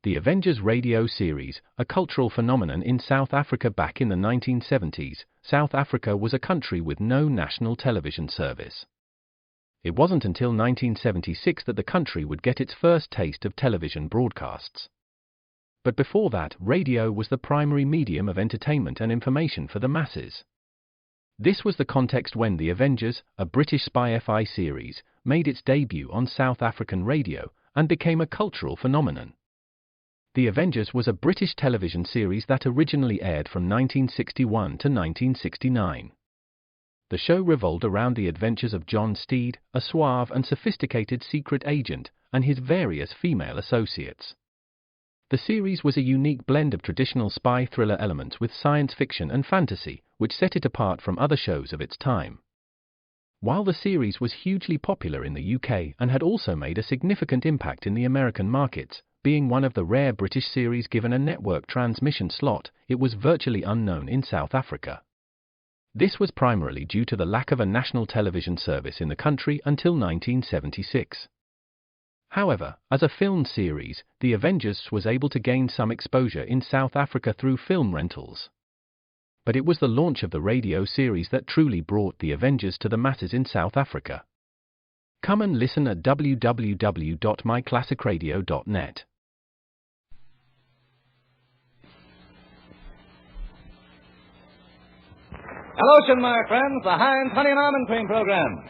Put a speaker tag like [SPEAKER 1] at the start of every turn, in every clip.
[SPEAKER 1] The Avengers radio series, a cultural phenomenon in South Africa back in the 1970s, South Africa was a country with no national television service. It wasn't until 1976 that the country would get its first taste of television broadcasts. But before that, radio was the primary medium of entertainment and information for the masses. This was the context when The Avengers, a British spy-fi series, made its debut on South African radio and became a cultural phenomenon. The Avengers was a British television series that originally aired from 1961 to 1969. The show revolved around the adventures of John Steed, a suave and sophisticated secret agent, and his various female associates. The series was a unique blend of traditional spy thriller elements with science fiction and fantasy, which set it apart from other shows of its time. While the series was hugely popular in the UK and had also made a significant impact in the American markets, being one of the rare British series given a network transmission slot, it was virtually unknown in South Africa. This was primarily due to the lack of a national television service in the country until 1976. However, as a film series, The Avengers was able to gain some exposure in South Africa through film rentals. But it was the launch of the radio series that truly brought The Avengers to the masses in South Africa. Come and listen at www.myclassicradio.net.
[SPEAKER 2] Hello, my friends, the Heinz Honey and Almond Cream Program.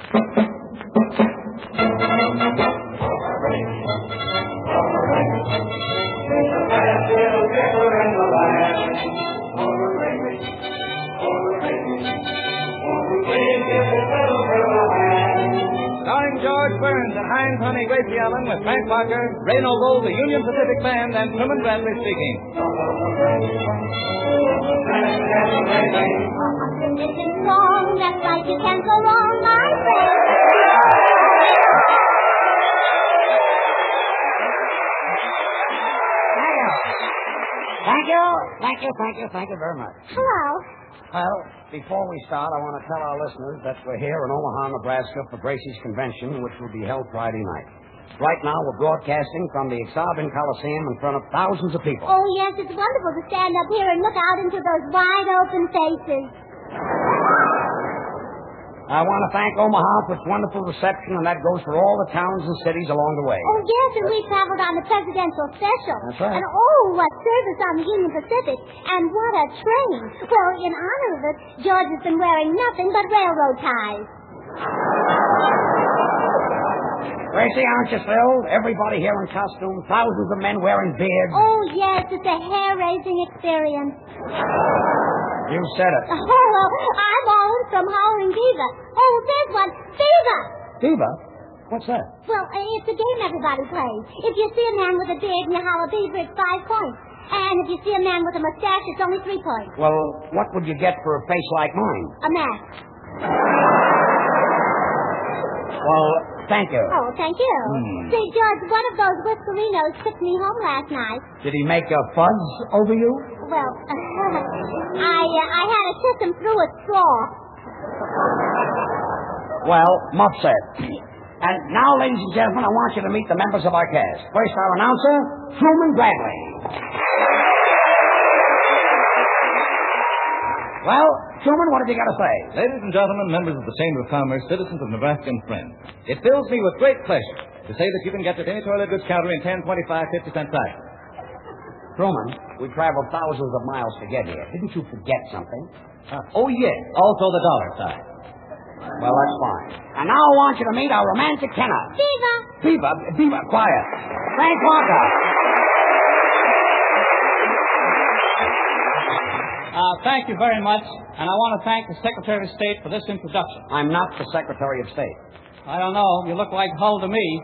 [SPEAKER 2] Starring George Burns and Harry Von Zell, Gracie Allen with Frank Parker, Ray Noble, the Union Pacific Band, and Truman Bradley speaking.
[SPEAKER 3] This is wrong, that's right, you can't go wrong, my friend.
[SPEAKER 4] Thank you very much.
[SPEAKER 3] Hello.
[SPEAKER 4] Well, before we start, I want to tell our listeners that we're here in Omaha, Nebraska for Gracie's convention, which will be held Friday night. Right now, we're broadcasting from the Exarban Coliseum in front of thousands of people.
[SPEAKER 3] Oh, yes, it's wonderful to stand up here and look out into those wide-open faces.
[SPEAKER 4] I want to thank Omaha for its wonderful reception, and that goes for all the towns and cities along the way.
[SPEAKER 3] Oh, yes, and we traveled on the Presidential Special.
[SPEAKER 4] That's right.
[SPEAKER 3] And, oh, what service on the Union Pacific. And what a train. Well, in honor of it, George has been wearing nothing but railroad ties.
[SPEAKER 4] Gracie, aren't you thrilled? Everybody here in costume, thousands of men wearing beards.
[SPEAKER 3] Oh, yes, it's a hair-raising experience.
[SPEAKER 4] You said it.
[SPEAKER 3] Oh, well, I'm always from Howling Diva. Oh, there's one. Diva!
[SPEAKER 4] Diva? What's that?
[SPEAKER 3] Well, it's a game everybody plays. If you see a man with a beard and you howl Diva, it's 5 points. And if you see a man with a mustache, it's only 3 points.
[SPEAKER 4] Well, what would you get for a face like mine?
[SPEAKER 3] A mask.
[SPEAKER 4] Well, thank you.
[SPEAKER 3] Oh, thank you. Say, George, one of those whiskerinos took me home last night.
[SPEAKER 4] Did he make a fuzz over you?
[SPEAKER 3] Well, I had to kiss him through a straw.
[SPEAKER 4] Well, muff said. And now, ladies and gentlemen, I want you to meet the members of our cast. First, our announcer, Truman Bradley. Well, Truman, what have you got to say?
[SPEAKER 2] Ladies and gentlemen, members of the Chamber of Commerce, citizens of Nebraska and friends, it fills me with great pleasure to say that you can get to any toilet goods counter in 10, 25, 50-cent sizes.
[SPEAKER 4] Truman, we traveled thousands of miles to get here. Didn't you forget something?
[SPEAKER 2] Oh, yes, also the dollar size.
[SPEAKER 4] Well, that's fine. And now I want you to meet our romantic tenor.
[SPEAKER 3] Diva!
[SPEAKER 4] Diva, quiet. Frank Parker.
[SPEAKER 5] Thank you very much, and I want to thank the Secretary of State for this introduction.
[SPEAKER 4] I'm not the Secretary of State.
[SPEAKER 5] I don't know. You look like Hull to me.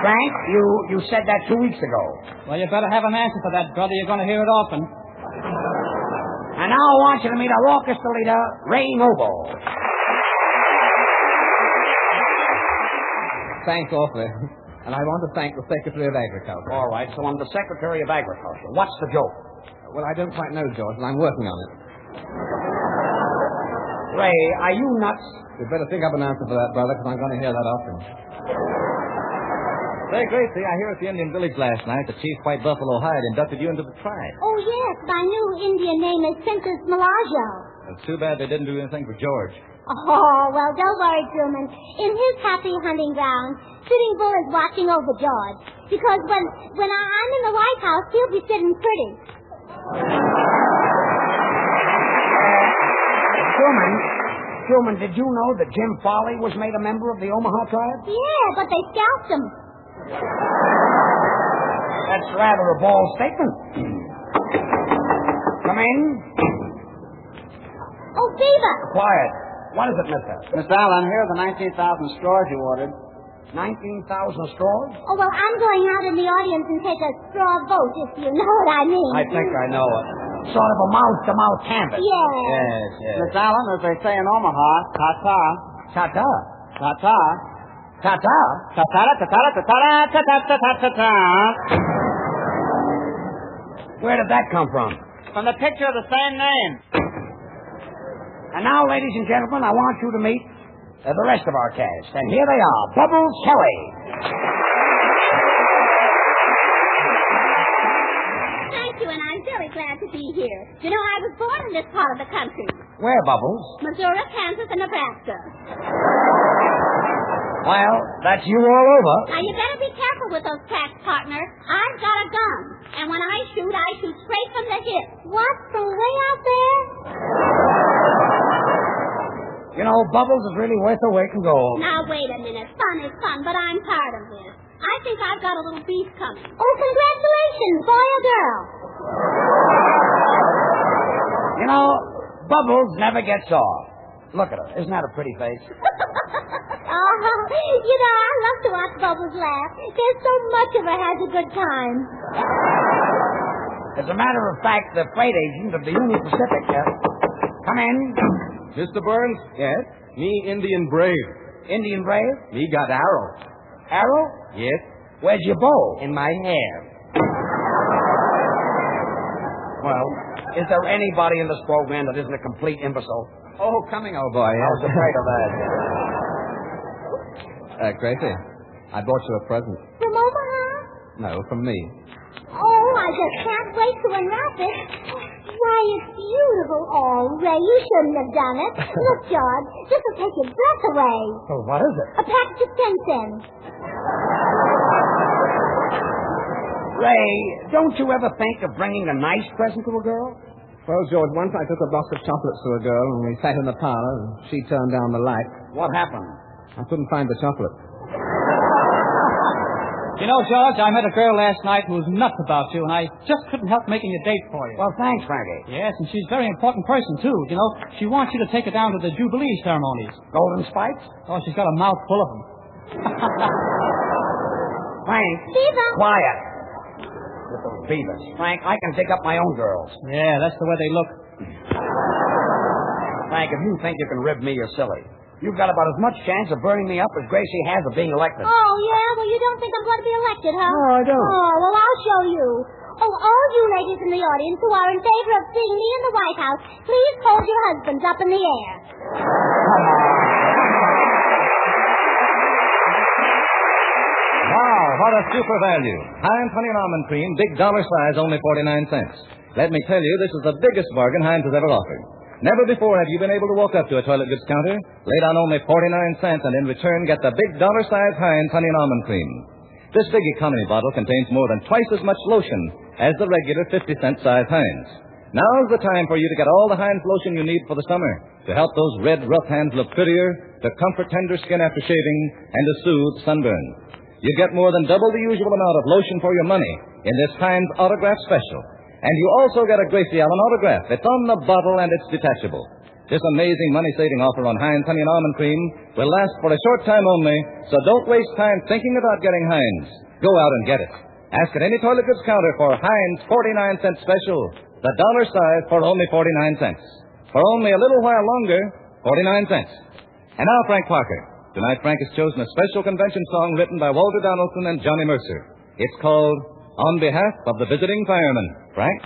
[SPEAKER 4] Frank, you said that 2 weeks ago.
[SPEAKER 5] Well, you better have an answer for that, brother. You're going to hear it often.
[SPEAKER 4] And now I want you to meet our orchestra leader, Ray Noble.
[SPEAKER 6] Thanks awfully. And I want to thank the Secretary of Agriculture.
[SPEAKER 4] All right, so I'm the Secretary of Agriculture. What's the joke?
[SPEAKER 6] Well, I don't quite know, George, and I'm working on it.
[SPEAKER 4] Ray, are you nuts?
[SPEAKER 6] You'd better think up an answer for that, brother, because I'm going to hear that often.
[SPEAKER 2] Say, Gracie, I hear at the Indian village last night that Chief White Buffalo Hide inducted you into the tribe.
[SPEAKER 3] Oh, yes. My new Indian name is Princess Malajo.
[SPEAKER 2] It's too bad they didn't do anything for George.
[SPEAKER 3] Oh, well, don't worry, Truman. In his happy hunting ground, Sitting Bull is watching over George. Because when I'm in the White House, he'll be sitting pretty.
[SPEAKER 4] Truman, did you know that Jim Foley was made a member of the Omaha tribe?
[SPEAKER 3] Yeah, but they scalped him.
[SPEAKER 4] That's rather a bold statement. Come in.
[SPEAKER 3] Oh, Beaver.
[SPEAKER 4] Quiet. What is it, mister?
[SPEAKER 5] Miss Allen, here are the 19,000 straws you ordered.
[SPEAKER 4] 19,000 straws?
[SPEAKER 3] Oh, well, I'm going out in the audience and take a straw vote, if you know what I mean.
[SPEAKER 2] I think I know it.
[SPEAKER 4] Sort of a mouth-to-mouth canvas.
[SPEAKER 3] Yeah.
[SPEAKER 2] Yes.
[SPEAKER 5] Miss Allen, as they say in Omaha, ta-ta.
[SPEAKER 4] Ta-ta.
[SPEAKER 5] Ta-ta.
[SPEAKER 4] Ta-ta.
[SPEAKER 5] Ta-ta-ta-ta-ta-ta-ta-ta-ta-ta-ta-ta.
[SPEAKER 4] Where did that come from?
[SPEAKER 5] From the picture of the same name.
[SPEAKER 4] And now, ladies and gentlemen, I want you to meet the rest of our cast. And here they are. Bubbles Kelly.
[SPEAKER 3] Thank you, and I'm very glad to be here. You know, I was born in this part of the country.
[SPEAKER 4] Where, Bubbles?
[SPEAKER 3] Missouri, Kansas, and Nebraska.
[SPEAKER 4] Well, that's you all over.
[SPEAKER 3] Now, you better be careful with those tracks, partner. I've got a gun. And when I shoot straight from the hip. What, from way out there?
[SPEAKER 4] You know, Bubbles is really worth the weight in gold.
[SPEAKER 3] Now, wait a minute. Fun is fun, but I'm tired of this. I think I've got a little beef coming. Oh, congratulations, boy or girl?
[SPEAKER 4] You know, Bubbles never gets off. Look at her. Isn't that a pretty face?
[SPEAKER 3] Oh, you know, I love to watch Bubbles laugh. There's so much of her has a good time.
[SPEAKER 4] As a matter of fact, the freight agent of the Union Pacific... come in.
[SPEAKER 6] Mr. Burns?
[SPEAKER 2] Yes?
[SPEAKER 6] Me Indian Brave.
[SPEAKER 4] Indian Brave?
[SPEAKER 6] Me got arrow.
[SPEAKER 4] Arrow?
[SPEAKER 6] Yes?
[SPEAKER 4] Where's your bow?
[SPEAKER 6] In my hair.
[SPEAKER 4] Well, is there anybody in this program that isn't a complete imbecile?
[SPEAKER 6] Oh, coming, old boy.
[SPEAKER 4] I was afraid of that.
[SPEAKER 6] Gracie, I bought you a present.
[SPEAKER 3] From Omaha?
[SPEAKER 6] No, from me.
[SPEAKER 3] Oh, I just can't wait to unwrap it. Why, it's beautiful. Oh, Ray, you shouldn't have done it. Look, George, this will take your breath away.
[SPEAKER 4] Oh, what is it?
[SPEAKER 3] A package of 10 cents.
[SPEAKER 4] Ray, don't you ever think of bringing a nice present to a girl?
[SPEAKER 6] Well, George, once I took a box of chocolates to a girl, and we sat in the parlor, and she turned down the light.
[SPEAKER 4] What happened?
[SPEAKER 6] I couldn't find the chocolate.
[SPEAKER 5] You know, George, I met a girl last night who was nuts about you, and I just couldn't help making a date for you.
[SPEAKER 4] Well, thanks, Frankie.
[SPEAKER 5] Yes, and she's a very important person, too. You know, she wants you to take her down to the Jubilee ceremonies.
[SPEAKER 4] Golden spikes?
[SPEAKER 5] Oh, she's got a mouth full of them.
[SPEAKER 4] Frank.
[SPEAKER 3] Beaver.
[SPEAKER 4] Quiet. With those beavers. Frank, I can dig up my own girls.
[SPEAKER 5] Yeah, that's the way they look.
[SPEAKER 4] Frank, if you think you can rib me, you're silly. You've got about as much chance of burning me up as Gracie has of being elected.
[SPEAKER 3] Oh, yeah? Well, you don't think I'm going to be elected, huh?
[SPEAKER 4] No, I don't.
[SPEAKER 3] Oh, well, I'll show you. Oh, all you ladies in the audience who are in favor of seeing me in the White House, please hold your husbands up in the air.
[SPEAKER 2] Wow, what a super value. Heinz Honey and Almond Cream, big dollar size, only 49 cents. Let me tell you, this is the biggest bargain Heinz has ever offered. Never before have you been able to walk up to a toilet goods counter, lay down only 49 cents, and in return get the big dollar size Heinz Honey and Almond Cream. This big economy bottle contains more than twice as much lotion as the regular 50-cent size Heinz. Now's the time for you to get all the Heinz lotion you need for the summer to help those red, rough hands look prettier, to comfort tender skin after shaving, and to soothe sunburn. You get more than double the usual amount of lotion for your money in this Heinz Autograph Special. And you also get a Gracie Allen autograph. It's on the bottle and it's detachable. This amazing money-saving offer on Heinz Honey and Almond Cream will last for a short time only, so don't waste time thinking about getting Heinz. Go out and get it. Ask at any toilet goods counter for Heinz 49-cent special, the dollar size for only 49 cents. For only a little while longer, 49 cents. And now, Frank Parker. Tonight, Frank has chosen a special convention song written by Walter Donaldson and Johnny Mercer. It's called On Behalf of the Visiting Fireman. Frank?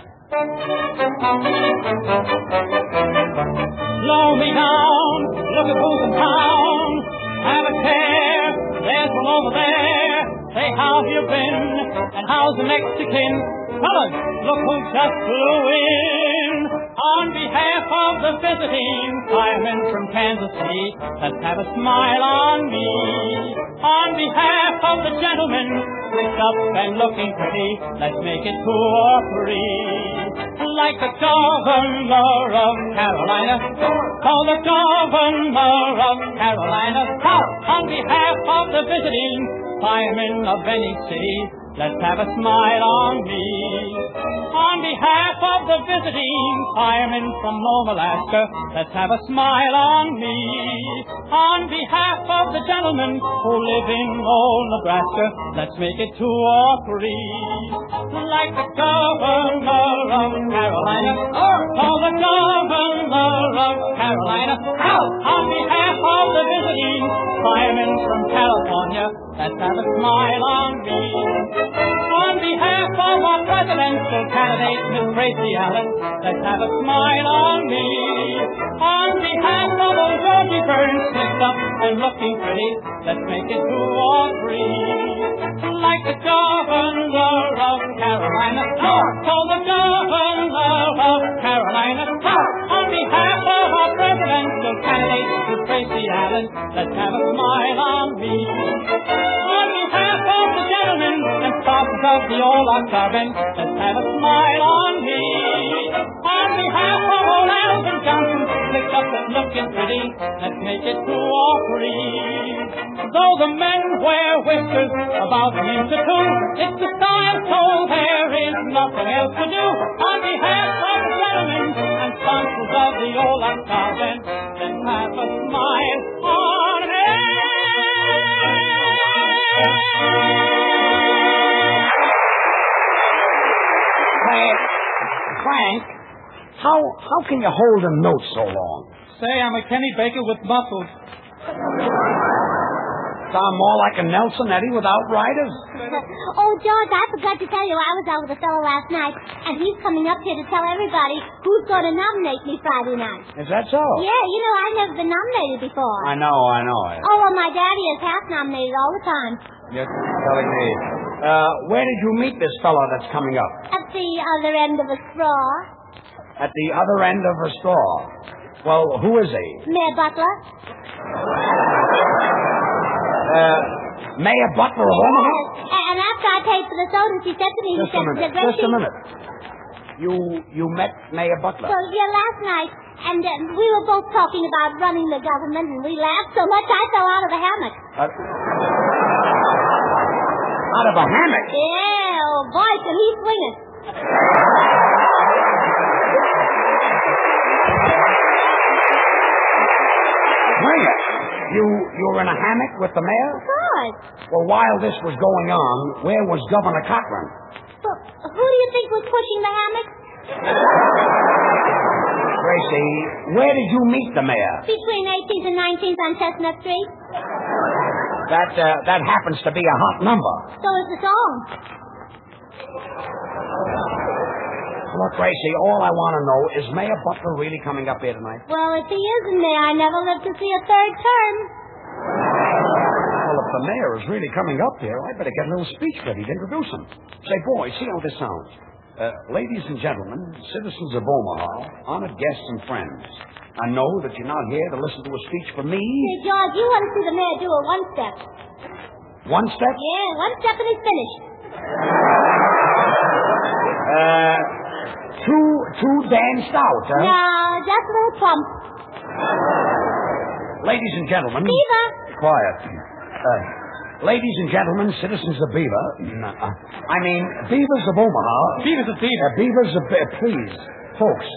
[SPEAKER 5] slow me down. Look at who's in town. Have a care. There's one over there. Say, how have you been? And how's the Mexican? Fellas, look who just flew in. On behalf of the visiting firemen from Kansas City, let's have a smile on me. On behalf of the gentlemen, dressed up and looking pretty, let's make it 2 or 3. Like the governor of Carolina, call the governor of Carolina. On behalf of the visiting firemen of any city, let's have a smile on me. On behalf of the visiting firemen from Nome, Alaska, let's have a smile on me. On behalf of the gentlemen who live in old Nebraska, let's make it 2 or 3. Like the governor of Carolina, call the governor of Carolina. On behalf of the visiting firemen from California, let's have a smile on me. On behalf of our presidential candidate, Miss Gracie Allen, let's have a smile on me. On behalf of old Georgie Burns, slicked up and looking pretty, let's make it 2 or 3. Like the governor of Carolina, call the governor of Carolina. On behalf of our presidential candidate, Miss Gracie Allen, let's have a smile on me. On behalf of the gentlemen and sponsors of the old Octagon, let's have a smile on me. On behalf of old Alvin Johnson, slicked up and looking pretty, let's make it 2 or 3. Though the men wear whiskers about an inch or 2, it's the style, so there is nothing else to do. On behalf of the gentlemen and sponsors of the old Octagon, let's have a smile on me.
[SPEAKER 4] Frank, how can you hold a note so long?
[SPEAKER 5] Say, I'm a Kenny Baker with muscles.
[SPEAKER 4] Sound more like a Nelson Eddy without riders?
[SPEAKER 3] Oh, George, I forgot to tell you I was out with a fellow last night, and he's coming up here to tell everybody who's going to nominate me Friday night.
[SPEAKER 4] Is that so?
[SPEAKER 3] Yeah, you know, I've never been nominated before.
[SPEAKER 4] I know.
[SPEAKER 3] Oh, well, my daddy is half nominated all the time.
[SPEAKER 4] You're telling me. Where did you meet this fellow that's coming up?
[SPEAKER 3] At the other end of a straw.
[SPEAKER 4] At the other end of a straw. Well, who is he?
[SPEAKER 3] Mayor Butler.
[SPEAKER 4] Mayor Butler of Omaha?
[SPEAKER 3] And after I paid for the soda, she said to me,
[SPEAKER 4] Just a minute. You met Mayor Butler?
[SPEAKER 3] So, yeah, last night, and we were both talking about running the government, and we laughed so much I fell out of the hammock.
[SPEAKER 4] Out of a hammock?
[SPEAKER 3] Yeah, oh boy, can he swing it.
[SPEAKER 4] Swing it? You were in a hammock with the mayor?
[SPEAKER 3] Of course.
[SPEAKER 4] Well, while this was going on, where was Governor Cochran?
[SPEAKER 3] Well, who do you think was pushing the hammock?
[SPEAKER 4] Gracie, where did you meet the mayor?
[SPEAKER 3] Between 18th and 19th on Chestnut Street.
[SPEAKER 4] That happens to be a hot number.
[SPEAKER 3] So is the song.
[SPEAKER 4] Look, Gracie, all I want to know is Mayor Butler really coming up here tonight?
[SPEAKER 3] Well, if he isn't there, I never lived to see a third term.
[SPEAKER 4] Well, if the mayor is really coming up here, I better get a little speech ready to introduce him. Say, boys, see how this sounds. Ladies and gentlemen, citizens of Omaha, honored guests and friends, I know that you're not here to listen to a speech from me.
[SPEAKER 3] Hey, George, you want to see the mayor do a one-step.
[SPEAKER 4] One step?
[SPEAKER 3] Yeah, one step and he's finished.
[SPEAKER 4] Too danced out, huh?
[SPEAKER 3] No, just a little plump.
[SPEAKER 4] Ladies and gentlemen.
[SPEAKER 3] Beaver.
[SPEAKER 4] Quiet. Ladies and gentlemen, citizens of Beaver. Beavers of Omaha.
[SPEAKER 5] Beavers of Beaver.
[SPEAKER 4] Beavers of please. Folks,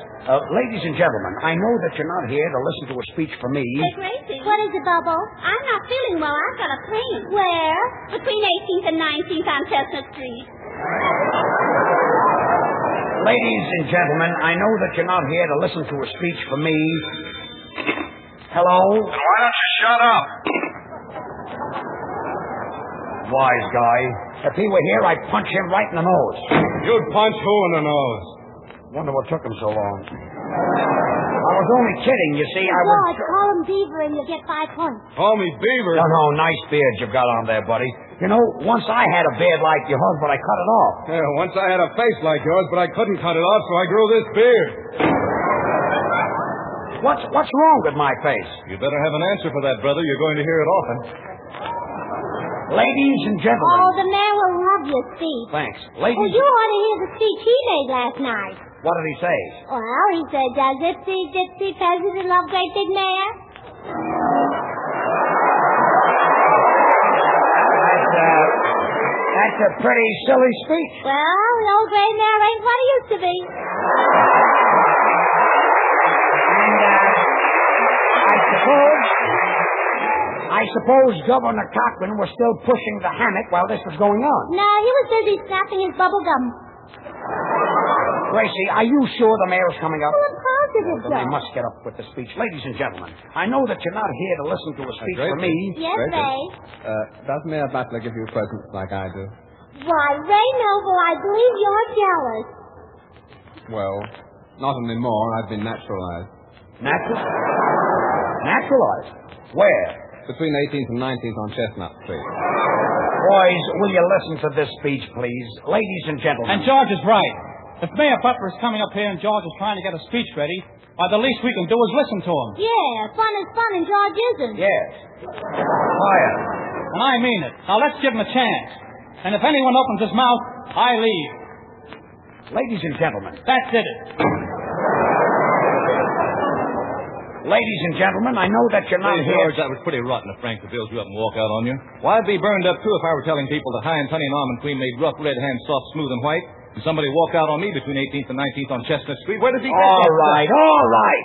[SPEAKER 4] ladies and gentlemen, I know that you're not here to listen to a speech from me.
[SPEAKER 3] Hey, Gracie. What is it, Bubble? I'm not feeling well. I've got a pain. Where? Between 18th and 19th on Chestnut Street.
[SPEAKER 4] Ladies and gentlemen, I know that you're not here to listen to a speech from me. Hello?
[SPEAKER 7] Why don't you shut up?
[SPEAKER 4] Wise guy. If he were here, I'd punch him right in the nose.
[SPEAKER 7] You'd punch who in the nose?
[SPEAKER 4] Wonder what took him so long. All was only kidding, you see. I was...
[SPEAKER 3] George, call him Beaver and you'll get 5 points.
[SPEAKER 7] Call me Beaver.
[SPEAKER 4] No, nice beard you've got on there, buddy. You know, once I had a beard like yours, but I cut it off.
[SPEAKER 7] Yeah, once I had a face like yours, but I couldn't cut it off, so I grew this beard.
[SPEAKER 4] What's wrong with my face?
[SPEAKER 7] You better have an answer for that, brother. You're going to hear it often.
[SPEAKER 4] Ladies and gentlemen.
[SPEAKER 3] Oh, the man will love your speech.
[SPEAKER 4] Thanks. Ladies...
[SPEAKER 3] Oh, you ought to hear the speech he made last night.
[SPEAKER 4] What did he say?
[SPEAKER 3] Well, he said, Zipsy, Gypsy, President, love great big mayor.
[SPEAKER 4] That's a pretty silly speech.
[SPEAKER 3] Well, the old gray mayor ain't what he used to be.
[SPEAKER 4] I suppose Governor Cochran was still pushing the hammock while this was going on.
[SPEAKER 3] No, he was busy snapping his bubble gum.
[SPEAKER 4] Gracie, are you sure the mayor's coming up?
[SPEAKER 3] Oh, I'm positive,
[SPEAKER 4] Then I
[SPEAKER 3] George.
[SPEAKER 4] must get up with the speech. Ladies and gentlemen, I know that you're not here to listen to a speech from me.
[SPEAKER 3] Yes, Ray.
[SPEAKER 6] Does Mayor Butler give you presents like I do?
[SPEAKER 3] Why, Ray Noble, I believe you're jealous.
[SPEAKER 6] Well, not anymore. I've been naturalized.
[SPEAKER 4] Naturalized? Where?
[SPEAKER 6] Between 18th and 19th on Chestnut Street.
[SPEAKER 4] Boys, will you listen to this speech, please? Ladies and gentlemen.
[SPEAKER 5] And George is right. If Mayor Butler is coming up here and George is trying to get a speech ready, why, the least we can do is listen to him.
[SPEAKER 3] Yeah, fun is fun and George isn't.
[SPEAKER 4] Yes. Quiet.
[SPEAKER 5] And I mean it. Now, let's give him a chance. And if anyone opens his mouth, I leave.
[SPEAKER 4] Ladies and gentlemen.
[SPEAKER 5] That did it.
[SPEAKER 4] Ladies and gentlemen, I know that you're not
[SPEAKER 7] Hey,
[SPEAKER 4] here...
[SPEAKER 7] George, that was pretty rotten of Frank to build you up and walk out on you. Well, I'd be burned up, too, if I were telling people that High and Honey and Almond Cream made rough red hands soft, smooth, and white, and somebody walked out on me between 18th and 19th on Chestnut Street. Where does he get that
[SPEAKER 4] All
[SPEAKER 7] stuff?
[SPEAKER 4] right.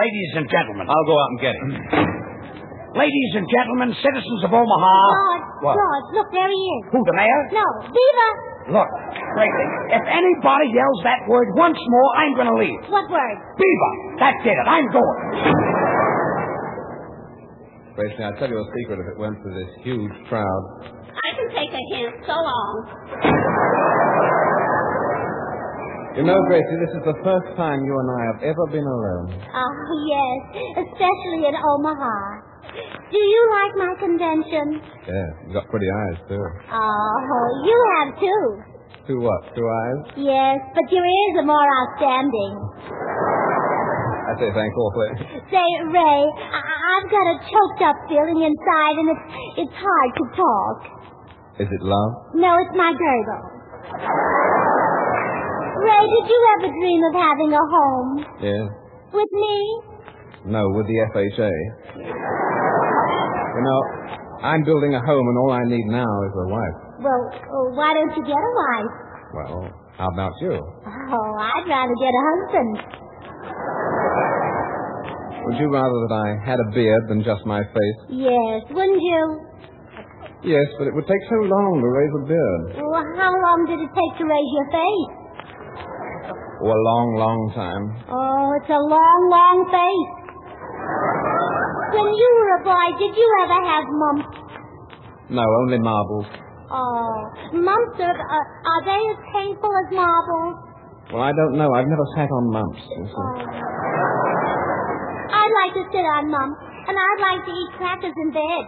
[SPEAKER 4] Ladies and gentlemen.
[SPEAKER 7] I'll go out and get him.
[SPEAKER 4] Ladies and gentlemen, citizens of Omaha...
[SPEAKER 3] George,
[SPEAKER 4] What?
[SPEAKER 3] George, look, there he is.
[SPEAKER 4] Who, the mayor?
[SPEAKER 3] No, Beaver.
[SPEAKER 4] Look, Gracie, if anybody yells that word once more, I'm going to leave.
[SPEAKER 3] What word?
[SPEAKER 4] Beaver. That did it. I'm going.
[SPEAKER 6] Gracie, I'll tell you a secret if it went to this huge crowd.
[SPEAKER 3] I can take a hint. So long.
[SPEAKER 6] You know, Gracie, this is the first time you and I have ever been alone.
[SPEAKER 3] Oh, yes, especially in Omaha. Do you like my convention?
[SPEAKER 6] Yeah, you got pretty eyes, too.
[SPEAKER 3] Oh, you have too.
[SPEAKER 6] Two what? Two eyes?
[SPEAKER 3] Yes, but your ears are more outstanding.
[SPEAKER 6] I say thanks awfully.
[SPEAKER 3] Say, Ray, I've got a choked up feeling inside, and it's hard to talk.
[SPEAKER 6] Is it love?
[SPEAKER 3] No, it's my gurgle. Ray, did you ever dream of having a home?
[SPEAKER 6] Yes.
[SPEAKER 3] With me?
[SPEAKER 6] No, with the FHA. You know, I'm building a home, and all I need now is a wife.
[SPEAKER 3] Well, why don't you get a wife?
[SPEAKER 6] Well, how about you?
[SPEAKER 3] Oh, I'd rather get a husband.
[SPEAKER 6] Would you rather that I had a beard than just my face?
[SPEAKER 3] Yes, wouldn't you?
[SPEAKER 6] Yes, but it would take so long to raise a beard.
[SPEAKER 3] Well, how long did it take to raise your face?
[SPEAKER 6] Oh, a long, long time.
[SPEAKER 3] Oh, it's a long, long face. When you were a boy, did you ever have mumps?
[SPEAKER 6] No, only marbles.
[SPEAKER 3] Oh, mumps are they as painful as marbles?
[SPEAKER 6] Well, I don't know. I've never sat on mumps. You see.
[SPEAKER 3] Oh. I'd like to sit on mumps, and I'd like to eat crackers in bed.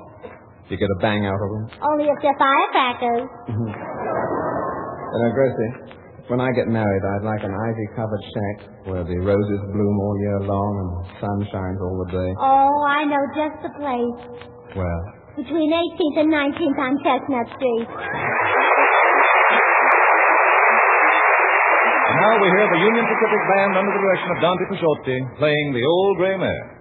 [SPEAKER 6] You get a bang out of them?
[SPEAKER 3] Only if they're firecrackers.
[SPEAKER 6] You know, Gracie, when I get married, I'd like an ivy-covered shack where the roses bloom all year long and the sun shines all the day.
[SPEAKER 3] Oh, I know just the place.
[SPEAKER 6] Well,
[SPEAKER 3] Between 18th and 19th on Chestnut Street.
[SPEAKER 7] And now we hear the Union Pacific Band under the direction of Dante Pisciotti playing The Old Gray Mare.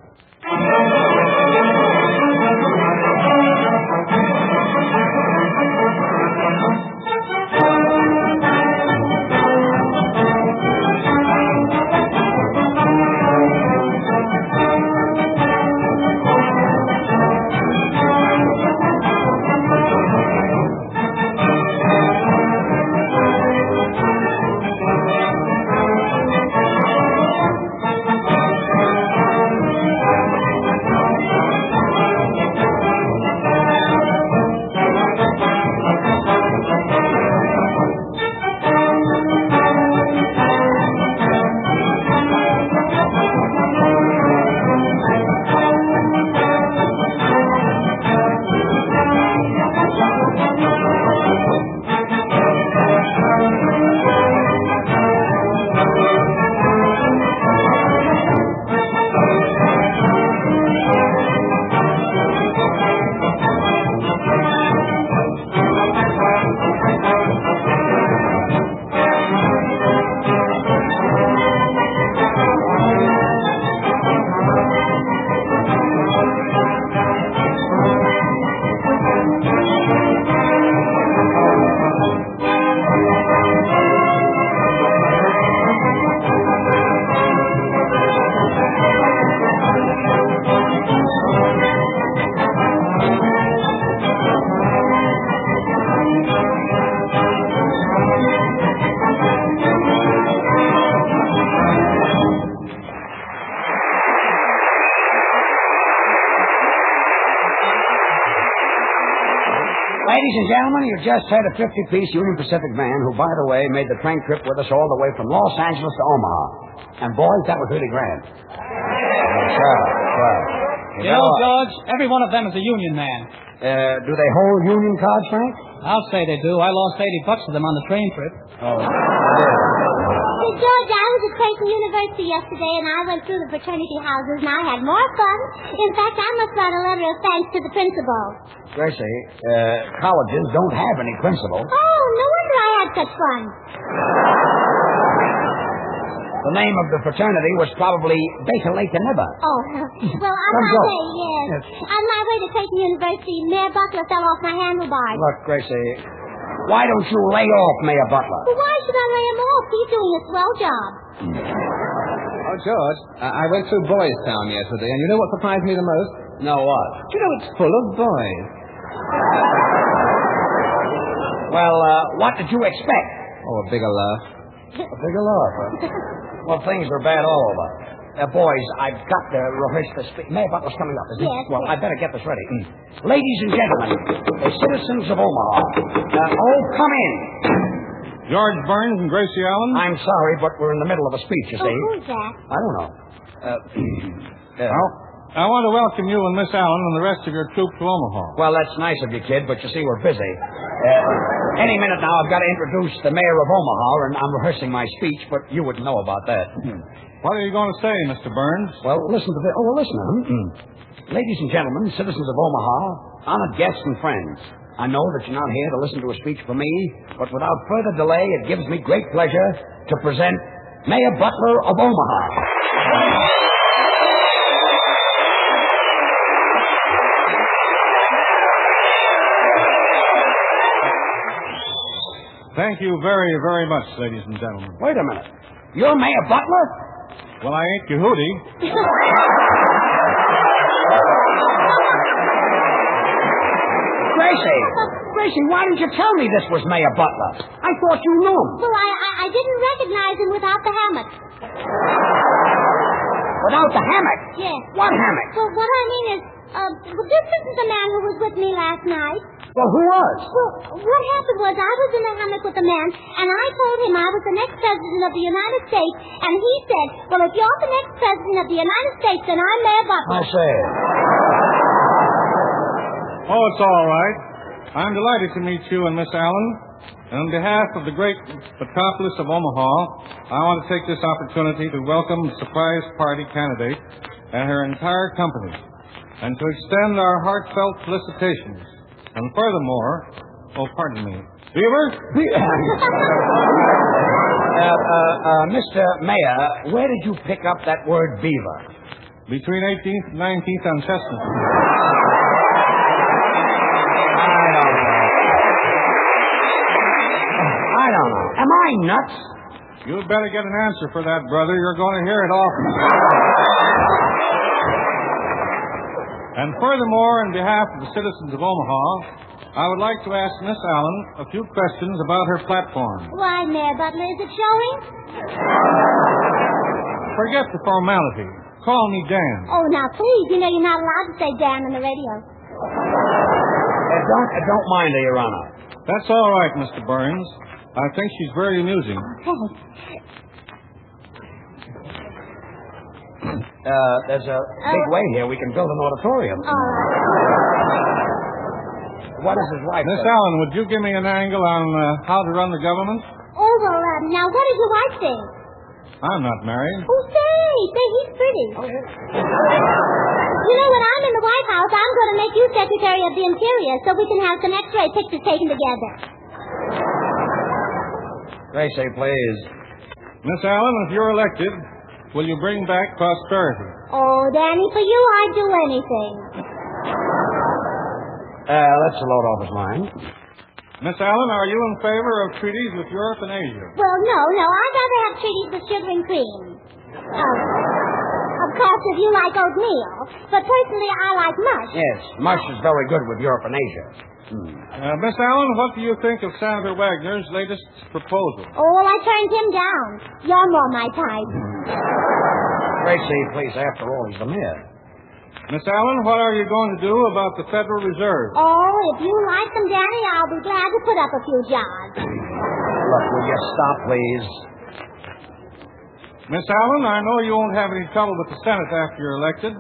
[SPEAKER 4] Ladies and gentlemen, you just heard a 50-piece Union Pacific man who, by the way, made the train trip with us all the way from Los Angeles to Omaha. And, boys, that was really grand. Well.
[SPEAKER 5] You know, George, every one of them is a union man.
[SPEAKER 4] Do they hold union cards, Frank?
[SPEAKER 5] I'll say they do. I lost $80 to them on the train trip.
[SPEAKER 4] Oh.
[SPEAKER 3] Hey, George, I was at Creighton University yesterday, and I went through the fraternity houses, and I had more fun. In fact, I must write a letter of thanks to the principal.
[SPEAKER 4] Gracie, colleges don't have any principal.
[SPEAKER 3] Oh, no wonder I had such fun.
[SPEAKER 4] The name of the fraternity was probably Baker Lake and Never.
[SPEAKER 3] Oh, well, on my way, yes. On my way to Creighton University, Mayor Butler fell off my handlebars.
[SPEAKER 4] Look, Gracie, why don't you lay off Mayor Butler?
[SPEAKER 3] Well, why should I lay him off? He's doing a swell job.
[SPEAKER 6] Oh, George, I went through Boys Town yesterday, and you know what surprised me the most?
[SPEAKER 4] No, what?
[SPEAKER 6] You know, it's full of boys.
[SPEAKER 4] Well, what did you expect?
[SPEAKER 6] Oh, a bigger laugh.
[SPEAKER 4] A bigger laugh, huh? Well, things are bad all over. Boys, I've got to rehearse the speech. Mayor Butler's coming up, isn't he?
[SPEAKER 3] Yes.
[SPEAKER 4] Well, I better get this ready. Ladies and gentlemen, the citizens of Omaha. Come in.
[SPEAKER 7] George Burns and Gracie Allen?
[SPEAKER 4] I'm sorry, but we're in the middle of a speech, you
[SPEAKER 3] Oh,
[SPEAKER 4] see.
[SPEAKER 3] who's that?
[SPEAKER 4] I don't know.
[SPEAKER 7] Well, I want to welcome you and Miss Allen and the rest of your troop to Omaha.
[SPEAKER 4] Well, that's nice of you, kid, but you see, we're busy. Any minute now, I've got to introduce the mayor of Omaha, and I'm rehearsing my speech, but you wouldn't know about that.
[SPEAKER 7] What are you going to say, Mr. Burns?
[SPEAKER 4] Well, listen to this. Oh, well, listen. Ladies and gentlemen, citizens of Omaha, honored guests and friends, I know that you're not here to listen to a speech from me, but without further delay, it gives me great pleasure to present Mayor Butler of Omaha.
[SPEAKER 7] Thank you very, very much, ladies and gentlemen.
[SPEAKER 4] Wait a minute. You're Mayor Butler?
[SPEAKER 7] Well, I ain't Yehudi.
[SPEAKER 4] Gracie, why didn't you tell me this was Mayor Butler? I thought you knew him.
[SPEAKER 3] Well, I didn't recognize him without the hammock.
[SPEAKER 4] Without the hammock?
[SPEAKER 3] Yes.
[SPEAKER 4] What hammock?
[SPEAKER 3] Well, what I mean is, this isn't the man who was with me last night.
[SPEAKER 4] Well, who was?
[SPEAKER 3] Well, what happened was I was in the hammock with a man, and I told him I was the next president of the United States, and he said, well, if you're the next president of the United States, then I'm Mayor Butler.
[SPEAKER 4] I say.
[SPEAKER 7] Oh, it's all right. I'm delighted to meet you and Miss Allen. And on behalf of the great metropolis of Omaha, I want to take this opportunity to welcome the surprise party candidate and her entire company, and to extend our heartfelt felicitations. And furthermore, pardon me, Beaver?
[SPEAKER 4] Mr. Mayor, where did you pick up that word beaver?
[SPEAKER 7] Between 18th and 19th on Chestnut.
[SPEAKER 4] I don't know. Am I nuts?
[SPEAKER 7] You'd better get an answer for that, brother. You're going to hear it often. And furthermore, on behalf of the citizens of Omaha, I would like to ask Miss Allen a few questions about her platform.
[SPEAKER 3] Why, Mayor Butler, is it showing?
[SPEAKER 7] Forget the formality. Call me Dan.
[SPEAKER 3] Oh, now, please, you know you're not allowed to say Dan on the radio.
[SPEAKER 4] Don't mind her, Your Honor.
[SPEAKER 7] That's all right, Mr. Burns. I think she's very amusing.
[SPEAKER 4] There's a big way here. We can build an auditorium.
[SPEAKER 3] All right.
[SPEAKER 4] What is his wife?
[SPEAKER 7] Miss Allen, would you give me an angle on how to run the government?
[SPEAKER 3] Oh, well, now, what does your wife think?
[SPEAKER 7] I'm not married.
[SPEAKER 3] Oh, say, he's pretty.
[SPEAKER 4] Oh, yeah.
[SPEAKER 3] You know, when I'm in the White House, I'm going to make you Secretary of the Interior so we can have some X-ray pictures taken together.
[SPEAKER 4] Gracie, please.
[SPEAKER 7] Miss Allen, if you're elected, will you bring back prosperity?
[SPEAKER 3] Oh, Danny, for you, I'd do anything.
[SPEAKER 4] Let's load off his mind.
[SPEAKER 7] Miss Allen, are you in favor of treaties with Europe and Asia?
[SPEAKER 3] Well, no, I'd rather have treaties with sugar and cream. Of course, if you like oatmeal. But personally, I like mush.
[SPEAKER 4] Yes, mush is very good with Europe and Asia.
[SPEAKER 7] Miss Allen, what do you think of Senator Wagner's latest proposal?
[SPEAKER 3] Oh, well, I turned him down. You're more my type.
[SPEAKER 4] Gracie, please, after all, he's the mayor.
[SPEAKER 7] Miss Allen, what are you going to do about the Federal Reserve?
[SPEAKER 3] Oh, if you like them, Danny, I'll be glad to put up a few jars.
[SPEAKER 4] Look, will you stop, please?
[SPEAKER 7] Miss Allen, I know you won't have any trouble with the Senate after you're elected,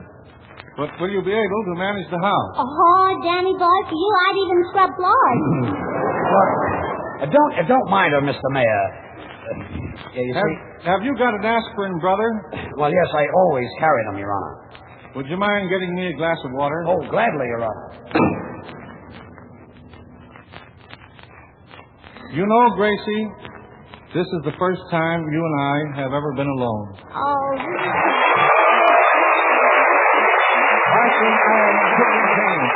[SPEAKER 7] but will you be able to manage the House?
[SPEAKER 3] Oh, Danny boy, for you, I'd even scrub floors.
[SPEAKER 4] Look, don't mind her, Mr. Mayor. You see?
[SPEAKER 7] Have you got an aspirin, brother?
[SPEAKER 4] Well, yes, I always carry them, Your Honor.
[SPEAKER 7] Would you mind getting me a glass of water?
[SPEAKER 4] Oh, gladly, Your Honor.
[SPEAKER 7] You know, Gracie, this is the first time you and I have ever been alone.
[SPEAKER 3] Oh,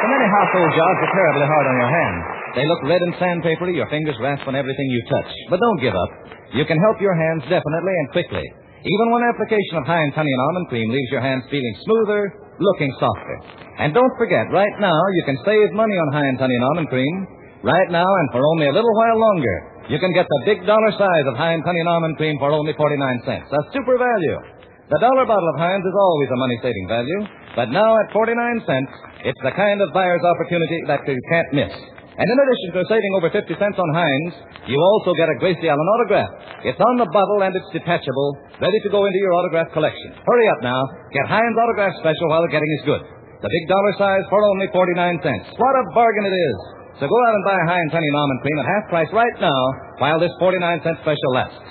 [SPEAKER 2] So many household jobs are terribly hard on your hands. They look red and sandpapery, your fingers rasp on everything you touch. But don't give up. You can help your hands definitely and quickly. Even one application of Heinz Honey and Almond Cream leaves your hands feeling smoother, looking softer. And don't forget, right now you can save money on Heinz Honey and Almond Cream. Right now, and for only a little while longer, you can get the big dollar size of Heinz Honey and Almond Cream for only 49 cents. A super value. The dollar bottle of Heinz is always a money-saving value, but now at 49 cents, it's the kind of buyer's opportunity that you can't miss. And in addition to saving over 50 cents on Heinz, you also get a Gracie Allen autograph. It's on the bottle and it's detachable, ready to go into your autograph collection. Hurry up now. Get Heinz autograph special while the getting is good. The big dollar size for only 49 cents. What a bargain it is. So go out and buy Heinz Honey and Almond Cream at half price right now while this 49-cent special lasts.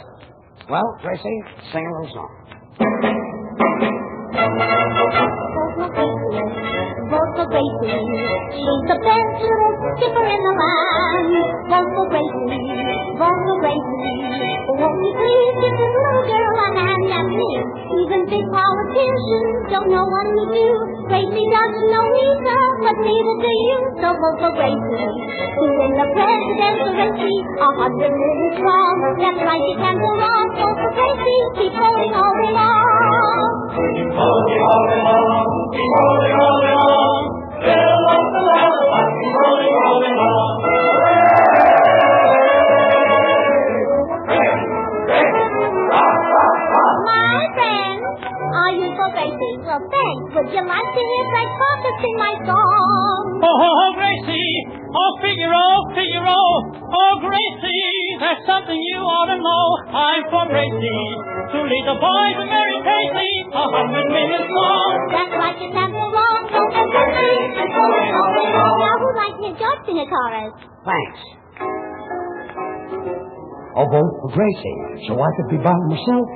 [SPEAKER 4] Well, Gracie, sing a little song.
[SPEAKER 3] Vote for Gracie. She's the best little skipper in the land. Vote for Gracie. Vote for Gracie. Won't you please give this little girl a hand and me? Even big politicians don't know what to do. Gracie doesn't know either, but neither do you. So vote for Gracie. To win the presidential race, 100 million strong. That's right, you can't go wrong. Vote for Gracie. Keep voting all day long.
[SPEAKER 5] Keep voting all day long. Keep voting all day long. Fill up the ballot box. Keep voting all day long.
[SPEAKER 3] My friends, are you for Gracie? Well, thanks. Would you like to hear Fred Parker sing my song?
[SPEAKER 5] Oh, Gracie. Oh, Figaro, Figaro. Oh, Gracie. That's something you ought to know. I'm for Gracie. To lead the boys and Mary Casey. 100 million strong.
[SPEAKER 3] That's right, you can't go wrong. Vote for Gracie. Keep voting all day long. Now, who'd like to hear George sing a chorus?
[SPEAKER 4] Thanks. I'll vote for Gracie, so I could be by myself.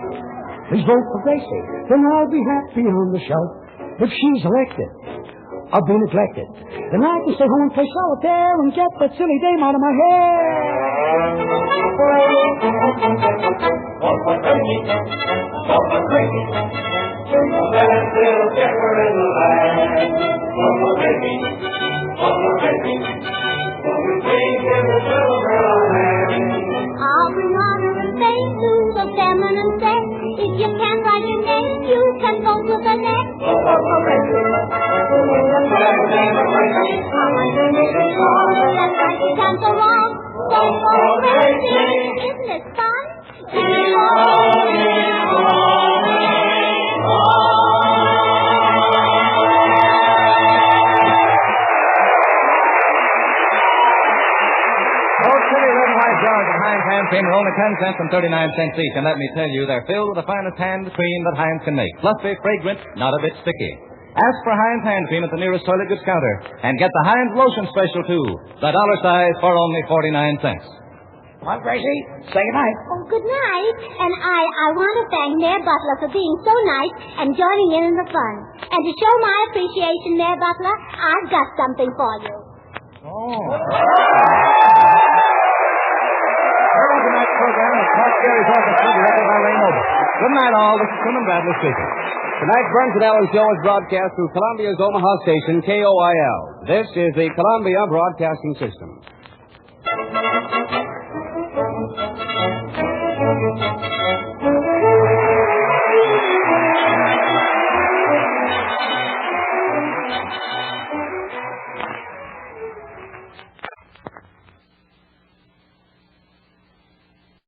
[SPEAKER 4] Please vote for Gracie, then I'll be happy on the shelf. If she's elected, I'll be neglected. Then I can stay home and play solitaire and get that silly dame out of my hair.
[SPEAKER 5] Vote for Gracie. Vote for Gracie. The best little skipper in the land. Vote for Gracie. Vote for Gracie. Please give this little girl a hand.
[SPEAKER 3] I'll bring honor and fame to the feminine sex. If you can't write your name, you can vote with the next.
[SPEAKER 5] Vote for Gracie.
[SPEAKER 3] That's right, you can't go wrong. Vote for Gracie. Isn't it fun?
[SPEAKER 5] Keep voting all day long.
[SPEAKER 2] Those pretty red and white jars of Heinz hand cream are only 10 cents and 39 cents each, and let me tell you, they're filled with the finest hand cream that Heinz can make. Fluffy, fragrant, not a bit sticky. Ask for Heinz hand cream at the nearest toilet goods counter, and get the Heinz lotion special, too. The dollar size for only 49 cents.
[SPEAKER 4] Well, Gracie, say goodnight.
[SPEAKER 3] Oh, good night. And I want to thank Mayor Butler for being so nice and joining in the fun. And to show my appreciation, Mayor Butler, I've got something for you.
[SPEAKER 2] Oh. Welcome to tonight's program of Talk Gary's Orchestra, directed by Ray Noble. Good night, all. This is Truman Bradley speaking.
[SPEAKER 8] Tonight's Burns and Allen show is broadcast through Columbia's Omaha station, KOIL. This is the Columbia Broadcasting System.